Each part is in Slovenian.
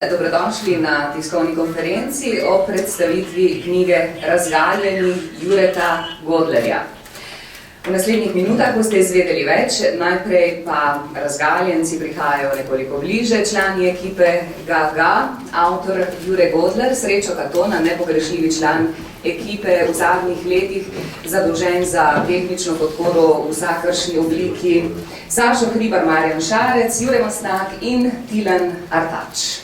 Dobrodošli na tiskovni konferenci o predstavitvi knjige Razgaljeni Jureta Godlerja. V naslednjih minutah boste izvedeli več, najprej pa razgaljenci prihajajo nekoliko bliže, člani ekipe Ga, avtor Jure Godler, Srečo Katona, nepogrešljivi član ekipe v zadnjih letih, zadolžen za tehnično podporo v vsakršni obliki, Sašo Hribar, Marjan Šarec, Jure Mastnak in Tilen Artač.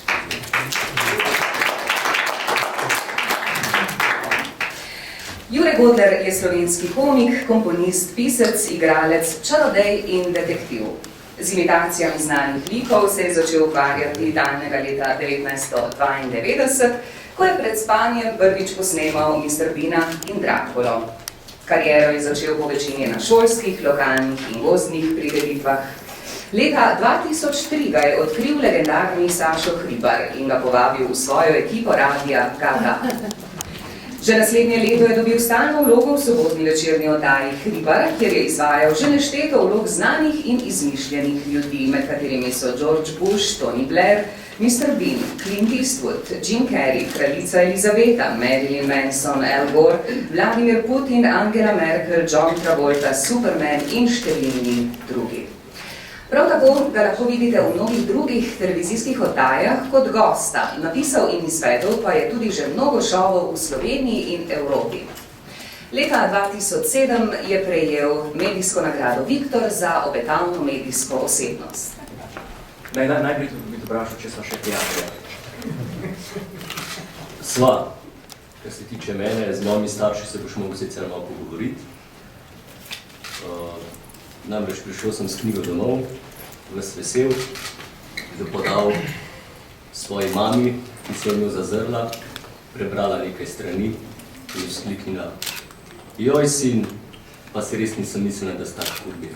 Jure Godler je slovenski komik, komponist, pisec, igralec, čarodej in detektiv. Z imitacijami znanih likov se je začel ukvarjati daljnega leta 1992, ko je pred spanjem prvič posnemal Mr. Beana in Drakulo. Kariero je začel po večini na šolskih, lokalnih in gozdnih prireditvah. Leta 2003 ga je odkril legendarni Sašo Hribar in ga povabil v svojo ekipo radia Ga. Že naslednje leto je dobil stalno vlogo v sobotni večerni oddaji Hribar, kjer je izvajal že nešteto vlog znanih in izmišljenih ljudi, med katerimi so George Bush, Tony Blair, Mr. Bean, Clint Eastwood, Jim Carrey, kraljica Elizabeta, Marilyn Manson, Al Gore, Vladimir Putin, Angela Merkel, John Travolta, Superman in številni drugi. Prav tako ga lahko vidite v mnogih drugih televizijskih oddajah kot gosta. Napisal in izvedel pa je tudi že mnogo šovov v Sloveniji in Evropi. Leta 2007 je prejel medijsko nagrado Viktor za obetavno medijsko osebnost. Najprej bi te vprašal, če sva še prijatelja. Sva, kar se tiče mene, z mojimi starši se boš mogel sicer malo pogovoriti. Namreč prišel sem s knjigo domov, vas vesel, da podal svoji mami, ki se je njo zazrla, prebrala nekaj strani in vzkliknila: "Joj, sin, pa se res nisem mislila, da sta kurbira."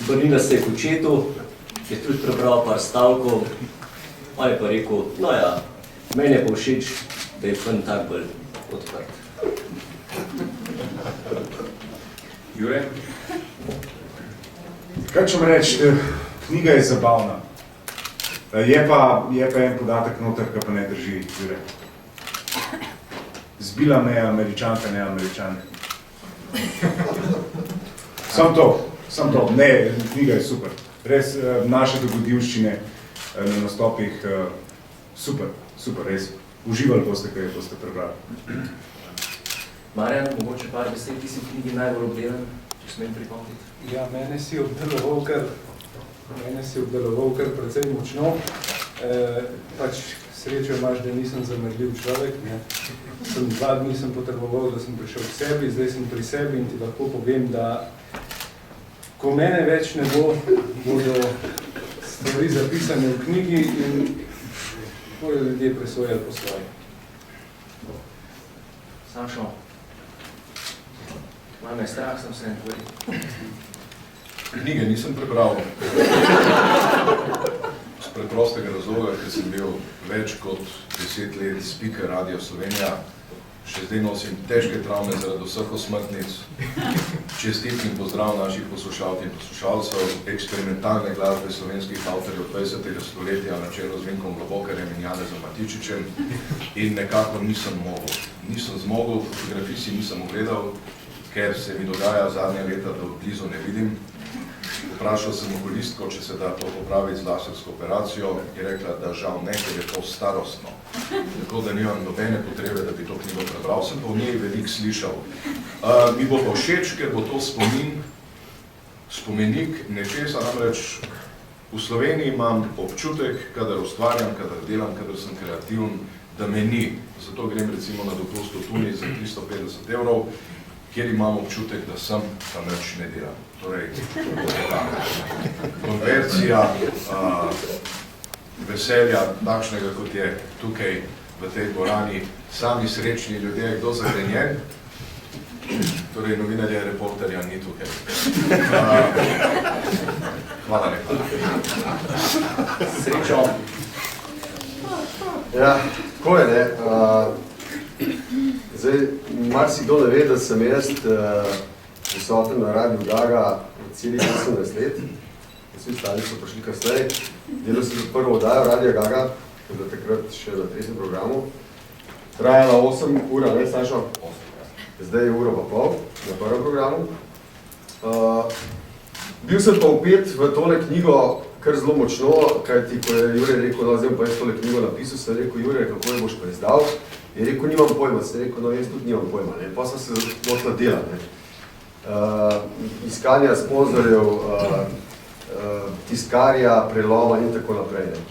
Obrnila se je k očetu, je tudi prebral par stavkov, on je pa rekel: "No ja, meni je pa všeč, da je fant tak bolj odprt." Jure? Kaj ćemo reči, knjiga je zabavna. Je pa en podatek noter, ki pa ne drži, Jure. Zbila me je Američanka, ne Američanka. Sam to. Ne, knjiga je super. Res, naše dogodivščine na nastopih, super, res. Uživali boste, kaj boste prebrali. Marjan, mogoče par besed, ti si v knjigi najbolj obdelan, če smem pripomniti. Ja, mene si obdeloval kar precej močno. Srečo imaš, da nisem zamrljiv človek. Sem 2 dni potreboval, da sem prišel k sebi, zdaj sem pri sebi in ti lahko povem, da ko mene več ne bo, bodo stvari zapisane v knjigi in bodo ljudje presojali po svoje. Sašo, malo me je strah, sem se ne tvoril. Knjige nisem prebral. Z preprostega razloga, ker sem bil več kot 10 let speaker Radia Slovenija. Še zdaj nosim težke travme zaradi vseh osmrtnic. Čestitni pozdrav naših poslušalk in poslušalcev, eksperimentalne glasbe slovenskih avtorjev 20. stoletja na čelu z Vinkom Globokarjem in Janezom Matičičem in nekako nisem zmogel, fotografij si nisem ogledal, ker se mi dogaja zadnja leta, da blizu ne vidim. Vprašal sem okolistko, če se da to popraviti z lasersko operacijo, je rekla, da žal ne, ker je to starostno. Tako da nimam nobene potrebe, da bi to knjigo prebral, sem pa v njej veliko slišal. Mi bo pa všeč, ker bo to spomenik nečesa, namreč v Sloveniji imam občutek, kadar ustvarjam, kadar delam, kadar sem kreativen, da me ni. Zato grem recimo na dopust v Tunis za 350 €, kjer imam občutek, da sem, pa nič ne delam. Torej, konverzija veselja, takšnega kot je tukaj v tej dvorani, sami srečni ljudje, kdo zagrenjen, torej novinarja, reporterja ni tukaj. Hvala lepa. Srečo. Ja, tako je, ne. Zdaj, marsikdo ne ve, da sem jaz prisoten na Radiu Gaga od celih 18 let. vsi ostali so prišli kasneje. Delal sem prvo oddajo Radio Gaga, ki je bila takrat še na 3. programu. Trajala 8 ur, ne, Sašo? 8, zdaj je uro pa pol na prvem programu. Bil sem pa vpet v tole knjigo kar zelo močno, kajti ko je Jure rekel, no, zdaj pa jaz tole knjigo napisal, sem rekel, Jure, kako jo boš prezdal? Je rekel, nimam pojma, sem rekel, no, jaz tudi nimam pojma, ne. Pa sem se došla dela, ne. Iskanja sponzorjev, tiskarja, preloma in tako naprej, ne.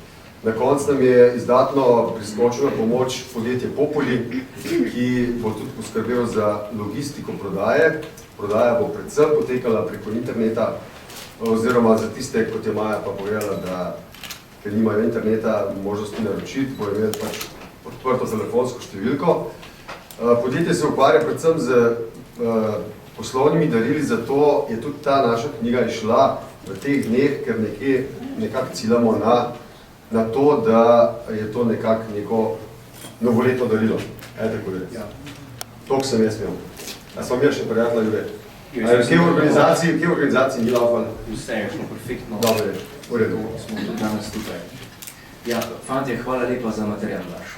Na koncu nam je izdatno priskočila pomoč podjetje Populi, ki bo tudi poskrbel za logistiko prodaje. Prodaja bo predvsem potekala preko interneta, oziroma za tiste, kot je Maja pa povedala, da ker nimajo interneta, možnosti naročiti, bo imeli pač odprto telefonsko številko. Podjetje se ukvarja predvsem z poslovnimi darili, zato je tudi ta naša knjiga išla v teh dneh, ker nekako ciljamo na to, da je to nekako neko novoletno darilo. Tako reči. Ja. Toliko sem jaz imel. A smo imeli še prijatelja, Jure? Kje v organizaciji ni laufali? Vse je šlo perfektno. Dobre, v redu. Smo tudi danes tukaj. Ja, fantje, hvala lepa za material vaš.